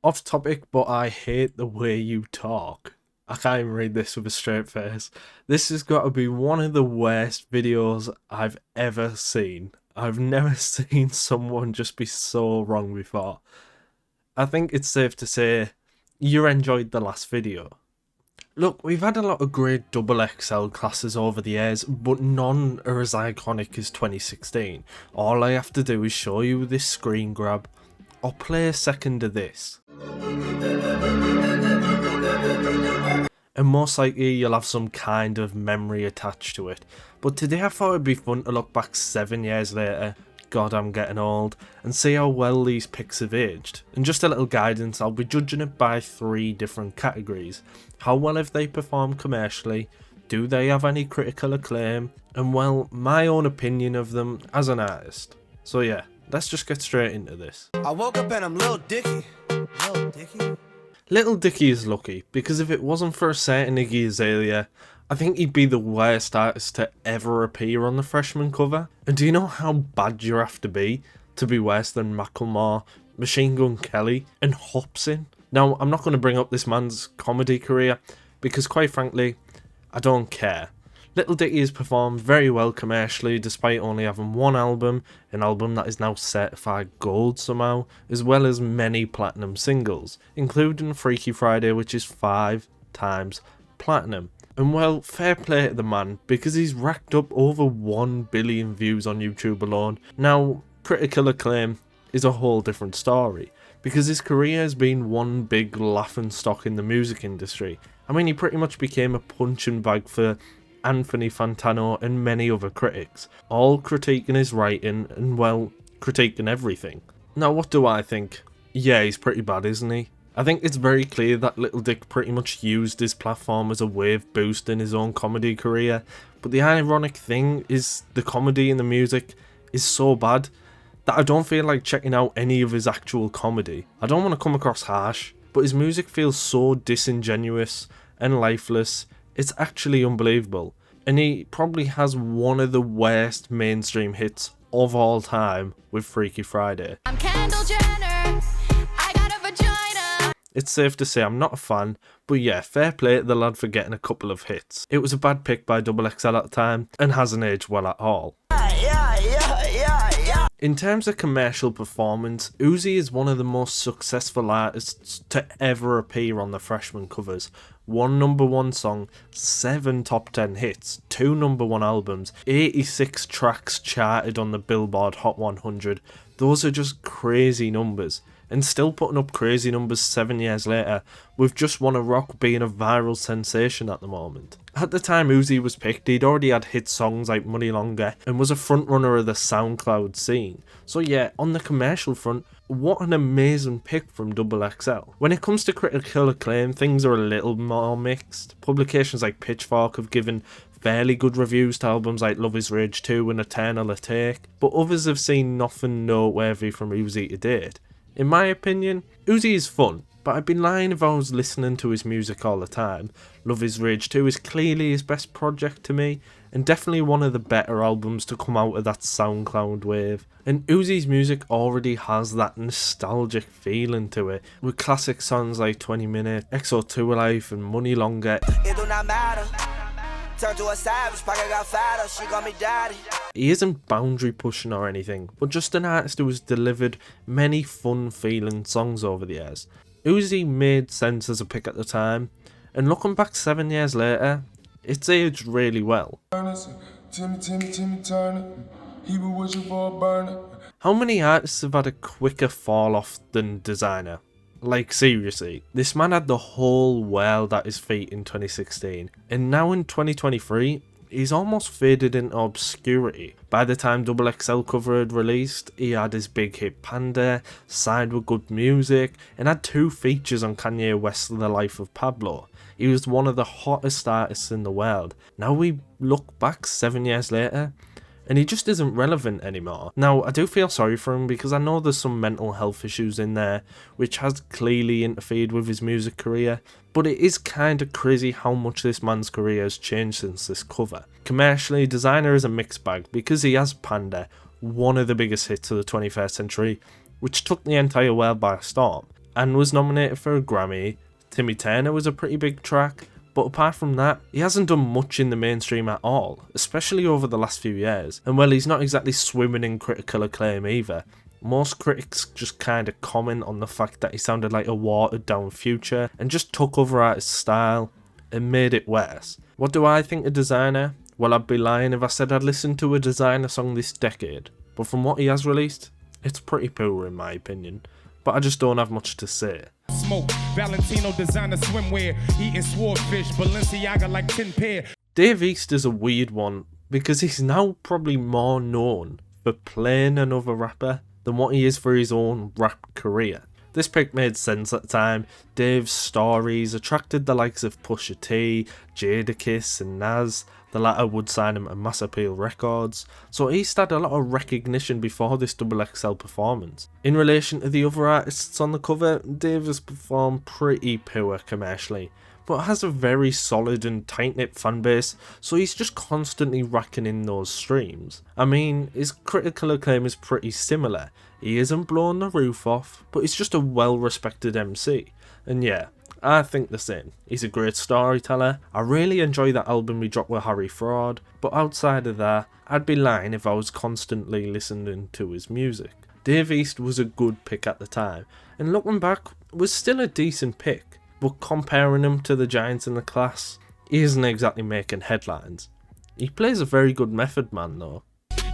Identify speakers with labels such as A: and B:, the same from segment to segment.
A: Off topic, but I hate the way you talk. I can't even read this with a straight face. This has got to be one of the worst videos I've ever seen. I've never seen someone just be so wrong before. I think it's safe to say you enjoyed the last video. Look, we've had a lot of great XXL classes over the years, but none are as iconic as 2016. All I have to do is show you this screen grab, or play a second of this, and most likely you'll have some kind of memory attached to it. But today I thought it'd be fun to look back 7 years later, God I'm getting old, and see how well these pics have aged. And just a little guidance, I'll be judging it by 3 different categories. How well have they performed commercially, do they have any critical acclaim, and well, my own opinion of them as an artist. So yeah, let's just get straight into this.
B: I woke up and I'm Lil Dicky. Lil Dicky?
A: Lil Dicky is lucky, because if it wasn't for a certain Iggy Azalea, I think he'd be the worst artist to ever appear on the freshman cover. And do you know how bad you have to be worse than Macklemore, Machine Gun Kelly, and Hopsin? Now, I'm not going to bring up this man's comedy career, because quite frankly, I don't care. Lil Dicky has performed very well commercially despite only having one album, an album that is now certified gold somehow, as well as many platinum singles, including Freaky Friday, which is 5 times platinum. And well, fair play to the man, because he's racked up over 1 billion views on YouTube alone. Now, critical acclaim is a whole different story, because his career has been one big laughing stock in the music industry. I mean, he pretty much became a punching bag for Anthony Fantano and many other critics, all critiquing his writing and, well, critiquing everything. Now, what do I think? Yeah, he's pretty bad, isn't he? I think it's very clear that Lil Dick pretty much used his platform as a way of boosting his own comedy career, but the ironic thing is the comedy and the music is so bad that I don't feel like checking out any of his actual comedy. I don't want to come across harsh, but his music feels so disingenuous and lifeless, it's actually unbelievable. And he probably has one of the worst mainstream hits of all time with Freaky Friday.
C: I'm Kendall Jenner, I got a vagina.
A: It's safe to say I'm not a fan, but yeah, fair play to the lad for getting a couple of hits. It was a bad pick by XXL at the time, and hasn't aged well at all. In terms of commercial performance, Uzi is one of the most successful artists to ever appear on the freshman covers. 1 #1 song, 7 top 10 hits, 2 #1 albums, 86 tracks charted on the Billboard Hot 100. Those are just crazy numbers. And still putting up crazy numbers 7 years later, with Just Wanna Rock being a viral sensation at the moment. At the time Uzi was picked, he'd already had hit songs like Money Longer and was a frontrunner of the SoundCloud scene. So yeah, on the commercial front, what an amazing pick from XXL. When it comes to critical acclaim, things are a little more mixed. Publications like Pitchfork have given fairly good reviews to albums like Love Is Rage 2 and Eternal Take, but others have seen nothing noteworthy from Uzi to date. In my opinion, Uzi is fun, but I'd be lying if I was listening to his music all the time. Love Is Rage 2 is clearly his best project to me, and definitely one of the better albums to come out of that SoundCloud wave. And Uzi's music already has that nostalgic feeling to it, with classic songs like 20 Minute, XO2 Life and Money Longer.
B: It do not matter. Turn to a savage, Paak got fatter, she got me daddy.
A: He isn't boundary pushing or anything, but just an artist who has delivered many fun feeling songs over the years. Uzi made sense as a pick at the time, and looking back 7 years later, it's aged really well. How many artists have had a quicker fall off than Desiigner? Like seriously, this man had the whole world at his feet in 2016, and now in 2023, he's almost faded into obscurity. By the time XXL cover had released, he had his big hit Panda, signed with good music, and had 2 features on Kanye West's The Life of Pablo. He was one of the hottest artists in the world. Now we look back 7 years later, and he just isn't relevant anymore. Now, I do feel sorry for him because I know there's some mental health issues in there, which has clearly interfered with his music career, but it is kinda crazy how much this man's career has changed since this cover. Commercially, Desiigner is a mixed bag because he has Panda, one of the biggest hits of the 21st century, which took the entire world by storm. and was nominated for a Grammy. Timmy Turner was a pretty big track, but apart from that, he hasn't done much in the mainstream at all, especially over the last few years. And well, he's not exactly swimming in critical acclaim either. Most critics just kind of comment on the fact that he sounded like a watered down Future and just took over artist style and made it worse. What do I think of Desiigner? Well, I'd be lying if I said I'd listened to a Desiigner song this decade, but from what he has released, it's pretty poor in my opinion. But I just don't have much to say.
D: Smoke, Valentino designer swimwear, eating swordfish, Balenciaga like 10 pair.
A: Dave East is a weird one because he's now probably more known for playing another rapper than what he is for his own rap career. This pick made sense at the time. Dave's stories attracted the likes of Pusha T, Jadakiss and Nas. The latter would sign him to Mass Appeal Records, so East had a lot of recognition before this XXL performance. In relation to the other artists on the cover, Dave has performed pretty poor commercially, but has a very solid and tight-knit fanbase, so he's just constantly racking in those streams. I mean, his critical acclaim is pretty similar. He isn't blowing the roof off, but he's just a well-respected MC. And yeah, I think the same. He's a great storyteller. I really enjoy that album he dropped with Harry Fraud, but outside of that, I'd be lying if I was constantly listening to his music. Dave East was a good pick at the time, and looking back, was still a decent pick, but comparing him to the giants in the class, he isn't exactly making headlines. He plays a very good Method Man though.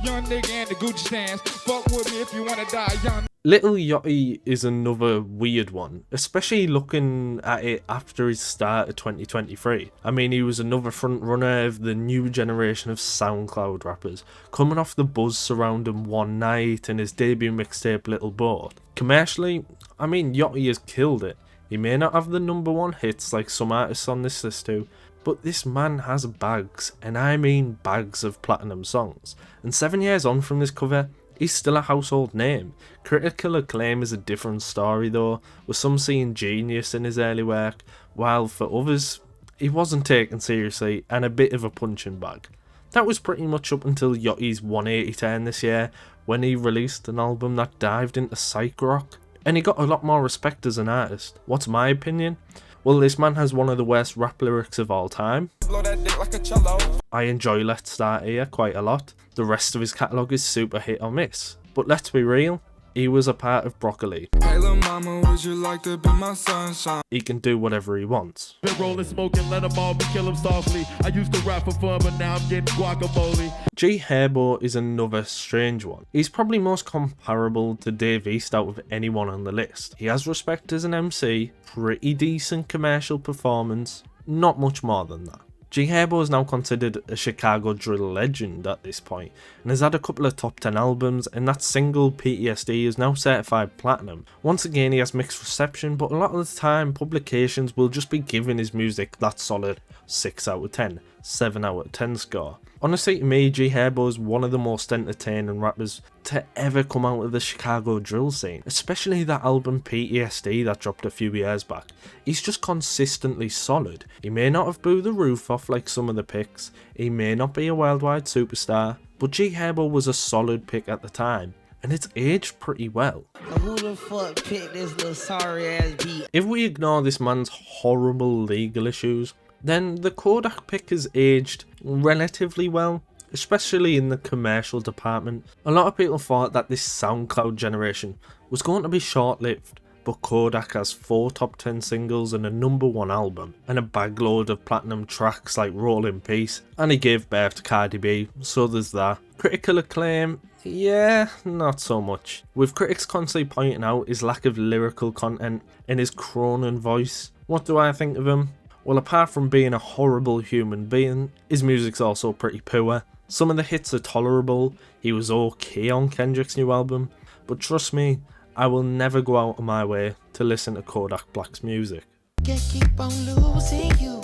D: Young nigga and the Gucci stands, fuck with me if you wanna die, young.
A: Lil Yachty is another weird one, especially looking at it after his start of 2023. I mean, he was another front runner of the new generation of SoundCloud rappers, coming off the buzz surrounding One Night and his debut mixtape Little Boat. Commercially, I mean, Yachty has killed it. He may not have the #1 hits like some artists on this list do, but this man has bags, and I mean bags of platinum songs. And 7 years on from this cover, he's still a household name. Critical acclaim is a different story though, with some seeing genius in his early work, while for others, he wasn't taken seriously and a bit of a punching bag. That was pretty much up until Yachty's 180 turn this year, when he released an album that dived into psych rock, and he got a lot more respect as an artist. What's my opinion? Well, this man has one of the worst rap lyrics of all time. I enjoy Let's Start Here quite a lot. The rest of his catalogue is super hit or miss. But let's be real, he was a part of Broccoli.
E: Hey, little mama, would you like to be my sunshine?
A: He can do whatever he wants.
D: Been rolling, smoking, let them all be, kill them softly. I used to rap for fun, but now I'm getting guacamole.
A: Herbo is another strange one. He's probably most comparable to Dave East out of anyone on the list. He has respect as an MC, pretty decent commercial performance, not much more than that. Herbo is now considered a Chicago drill legend at this point, and has had a couple of top 10 albums, and that single PTSD is now certified platinum. Once again, he has mixed reception, but a lot of the time publications will just be giving his music that solid 6 out of 10, 7 out of 10 score. Honestly, to me, Herbo is one of the most entertaining rappers to ever come out of the Chicago drill scene, especially that album PTSD that dropped a few years back. He's just consistently solid. He may not have blew the roof off like some of the picks, he may not be a worldwide superstar, but Herbo was a solid pick at the time, and it's aged pretty well.
F: Who the fuck picked this little sorry ass beat?
A: If we ignore this man's horrible legal issues, then the Kodak pick has aged relatively well, especially in the commercial department. A lot of people thought that this SoundCloud generation was going to be short-lived, but Kodak has 4 top 10 singles and a #1 album, and a bagload of platinum tracks like Roll in Peace, and he gave birth to Cardi B, so there's that. Critical acclaim, yeah, not so much, with critics constantly pointing out his lack of lyrical content and his croning voice. What do I think of him? Well, apart from being a horrible human being, his music's also pretty poor. Some of the hits are tolerable, he was okay on Kendrick's new album, but trust me, I will never go out of my way to listen to Kodak Black's music.
F: Keep on losing you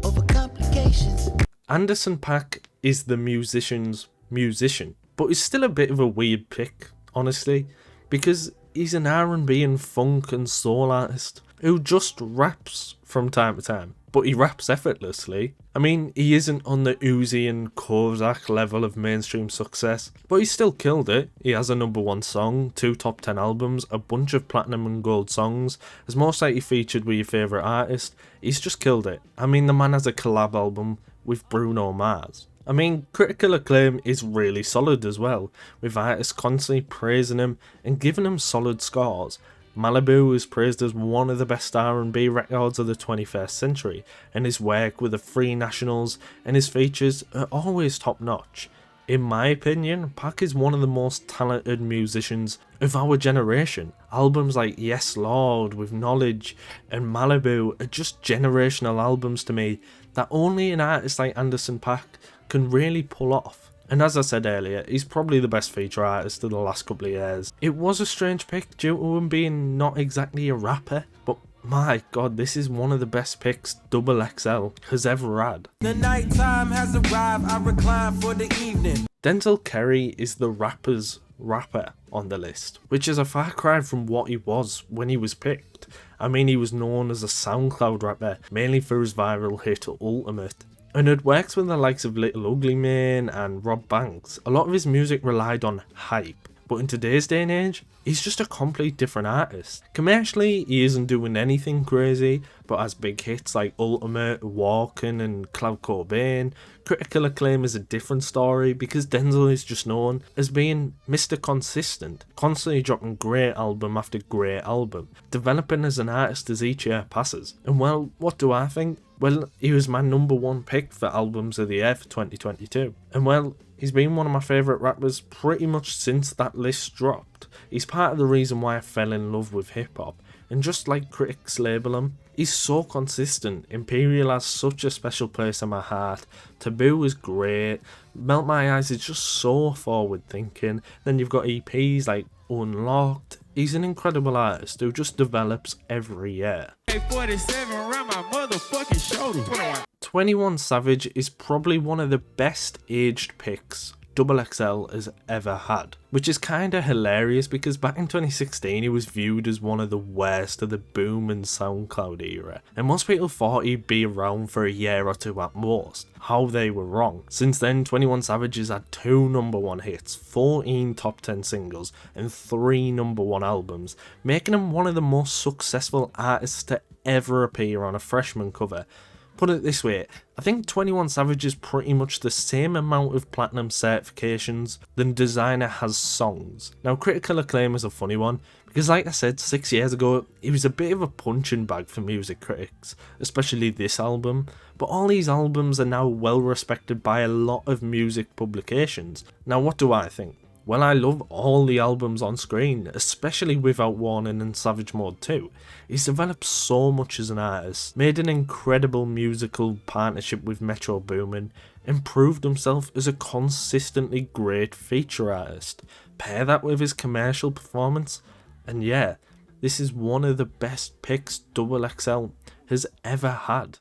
F: over complications.
A: Anderson .Paak is the musician's musician, but he's still a bit of a weird pick, honestly, because he's an R&B and funk and soul artist who just raps from time to time, but he raps effortlessly. I mean, he isn't on the Uzi and Kodak level of mainstream success, but he still killed it. He has a #1 song, 2 top 10 albums, a bunch of platinum and gold songs, has most likely featured with your favourite artist. He's just killed it. I mean, the man has a collab album with Bruno Mars. I mean, critical acclaim is really solid as well, with artists constantly praising him and giving him solid scores. Malibu is praised as one of the best R&B records of the 21st century, and his work with the Free Nationals and his features are always top notch. In my opinion, Paak is one of the most talented musicians of our generation. Albums like Yes Lord with Knowledge and Malibu are just generational albums to me that only an artist like Anderson .Paak can really pull off. And as I said earlier, he's probably the best feature artist of the last couple of years. It was a strange pick due to him being not exactly a rapper, but my god, this is one of the best picks XXL has ever had.
G: The nighttime has arrived, I recline for the evening.
A: Denzel Curry is the rapper's rapper on the list, which is a far cry from what he was when he was picked. I mean, he was known as a SoundCloud rapper, mainly for his viral hit Ultimate. And it works with the likes of Little Ugly Mane and Rob Banks. A lot of his music relied on hype, but in today's day and age, he's just a completely different artist. Commercially, he isn't doing anything crazy, but has big hits like Ultimate, Walkin' and Cloud Cobain. Critical acclaim is a different story because Denzel is just known as being Mr. Consistent, constantly dropping great album after great album, developing as an artist as each year passes. And well, what do I think? Well, he was my #1 pick for albums of the year for 2022. And well, he's been one of my favourite rappers pretty much since that list dropped. He's part of the reason why I fell in love with hip hop. And just like critics label him, he's so consistent. Imperial has such a special place in my heart. Taboo is great. Melt My Eyes is just so forward thinking. Then you've got EPs like Unlocked. He's an incredible artist who just develops every year.
D: 47 around my motherfucking shoulder.
A: 21 Savage is probably one of the best aged picks XXL has ever had, which is kinda hilarious because back in 2016 he was viewed as one of the worst of the boom and SoundCloud era, and most people thought he'd be around for a year or two at most. How they were wrong. Since then, 21 Savage has had 2 #1 hits, 14 top 10 singles, and 3 #1 albums, making him one of the most successful artists to ever appear on a freshman cover. Put it this way, I think 21 Savage is pretty much the same amount of platinum certifications than Desiigner has songs. Now, critical acclaim is a funny one, because like I said 6 years ago, he was a bit of a punching bag for music critics, especially this album, but all these albums are now well respected by a lot of music publications. Now, what do I think? Well, I love all the albums on screen, especially Without Warning and Savage Mode 2. He's developed so much as an artist, made an incredible musical partnership with Metro Boomin, and proved himself as a consistently great feature artist. Pair that with his commercial performance, and yeah, this is one of the best picks XXL has ever had.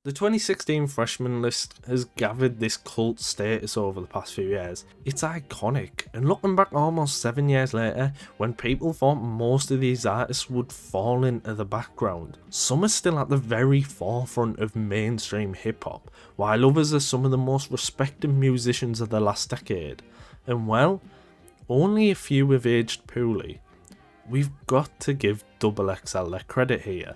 A: The 2016 freshman list has gathered this cult status over the past few years. It's iconic, and looking back almost 7 years later, when people thought most of these artists would fall into the background, some are still at the very forefront of mainstream hip hop, while others are some of the most respected musicians of the last decade. And well, only a few have aged poorly. We've got to give XXL their credit here.